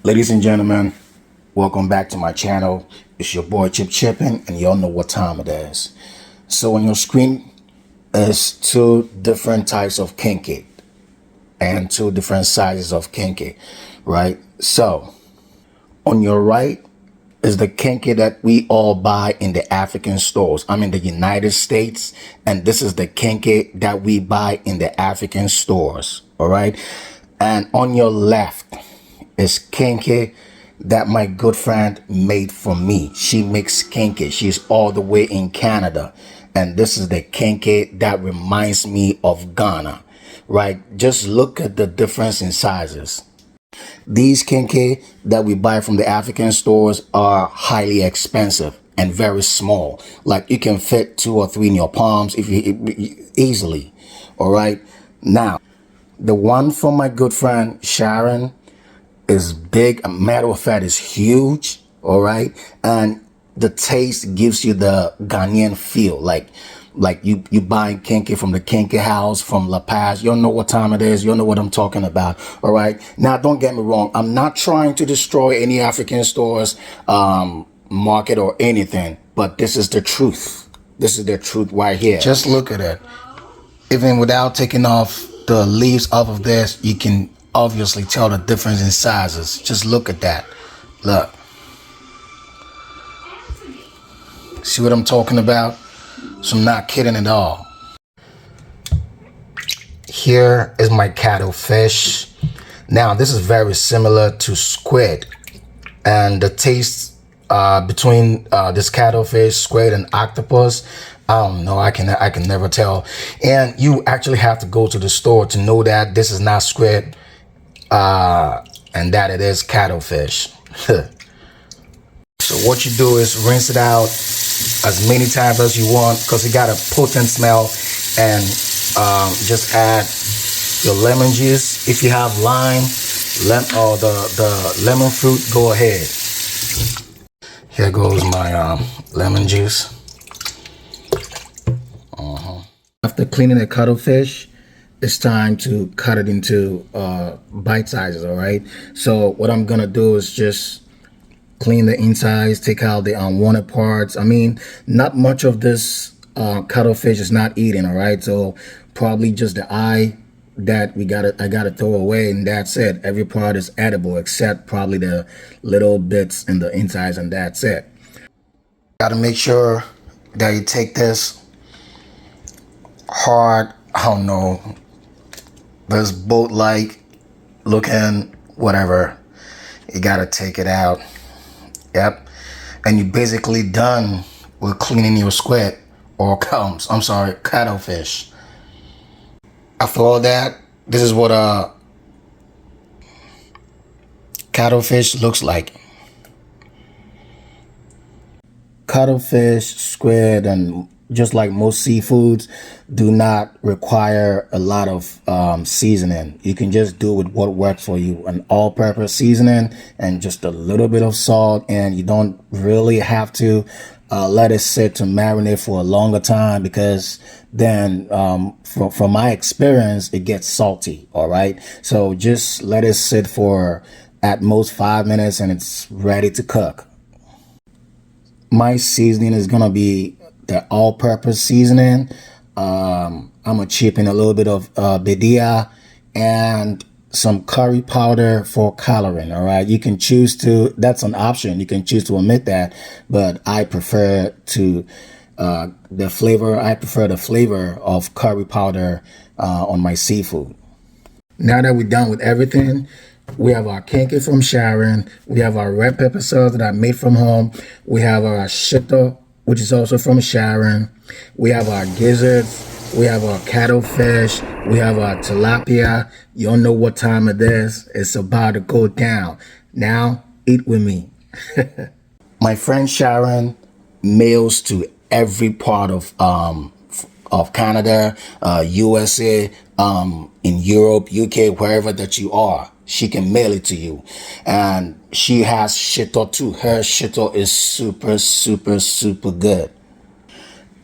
Ladies and gentlemen, welcome back to my channel. It's your boy Chippin, and y'all know what time it is. So on your screen is two different types of Kenkey and two different sizes of Kenkey, right? So on your right is the Kenkey that we all buy in the African stores. I'm in the United States, and this is the Kenkey that we buy in the African stores, all right? And on your left is Kenkey that my good friend made for me. She makes Kenkey. She's all the way in Canada. And this is the Kenkey that reminds me of Ghana, right? Just look at the difference in sizes. These Kenkey that we buy from the African stores are highly expensive and very small. Like you can fit 2 or 3 in your palms if you easily. All right. Now, the one from my good friend Sharon is big. A matter of fact, is huge. All right. And the taste gives you the Ghanaian feel. Like you buying Kenkey from the Kenkey house from La Paz. You don't know what time it is. You don't know what I'm talking about. All right. Now, don't get me wrong. I'm not trying to destroy any African stores, market or anything, but this is the truth. This is the truth right here. Just look at it. Even without taking off the leaves off of this, you can obviously tell the difference in sizes. Just look at that. Look. See what I'm talking about? So I'm not kidding at all. Here is my cuttlefish. Now this is very similar to squid, and the taste between this cuttlefish, squid, and octopus, I don't know. I can never tell. And you actually have to go to the store to know that this is not squid, and that it is cuttlefish. So what you do is rinse it out as many times as you want, because it got a potent smell. And just add your lemon juice. If you have lime, or the lemon fruit, go ahead. Here goes my lemon juice. After cleaning the cuttlefish, it's time to cut it into bite sizes. All right. So what I'm gonna do is just clean the insides, take out the unwanted parts. I mean, not much of this cuttlefish is not eating. All right. So probably just the eye that I gotta throw away, and that's it. Every part is edible except probably the little bits in the insides, and that's it. Gotta make sure that you take this hard, I don't know, this boat-like looking whatever, you gotta take it out. Yep. And you're basically done with cleaning your squid, or cuttlefish. After all that, this is what a cuttlefish looks like. Cuttlefish, squid, and just like most seafoods, do not require a lot of seasoning. You can just do with what works for you. An all-purpose seasoning and just a little bit of salt, and you don't really have to let it sit to marinate for a longer time, because then from my experience, it gets salty. All right. So just let it sit for at most 5 minutes and it's ready to cook. My seasoning is gonna be the all-purpose seasoning. I'm gonna chip in a little bit of bedia and some curry powder for coloring. All right, you can choose to, that's an option, you can choose to omit that, but I prefer the flavor of curry powder on my seafood. Now that we're done with everything, we have our Kenkey from Sharon, we have our red pepper sauce that I made from home, we have our shito, which is also from Sharon, we have our gizzards, we have our cuttlefish, we have our tilapia. You don't know what time it is. It's about to go down. Now, eat with me. My friend Sharon mails to every part of Canada, USA, in Europe, UK, wherever that you are. She can mail it to you. And she has shito too. Her shito is super, super, super good.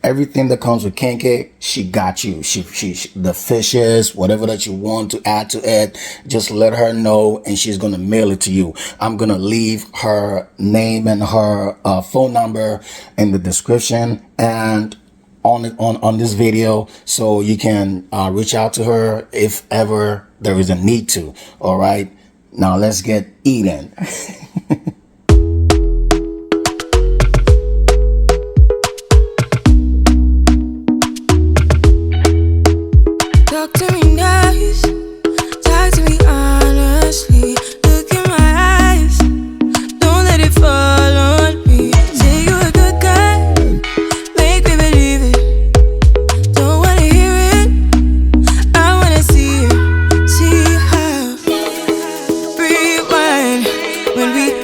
Everything that comes with Kenkey, she got you. The fishes, whatever that you want to add to it, just let her know and she's going to mail it to you. I'm going to leave her name and her phone number in the description and on this video, so you can reach out to her if ever there is a need to. All right, now let's get eating. Talk to me nice, talk to me honestly. Look in my eyes, don't let it fall on me. Say you a good guy, make me believe it. Don't wanna hear it, I wanna see it. See how rewind when we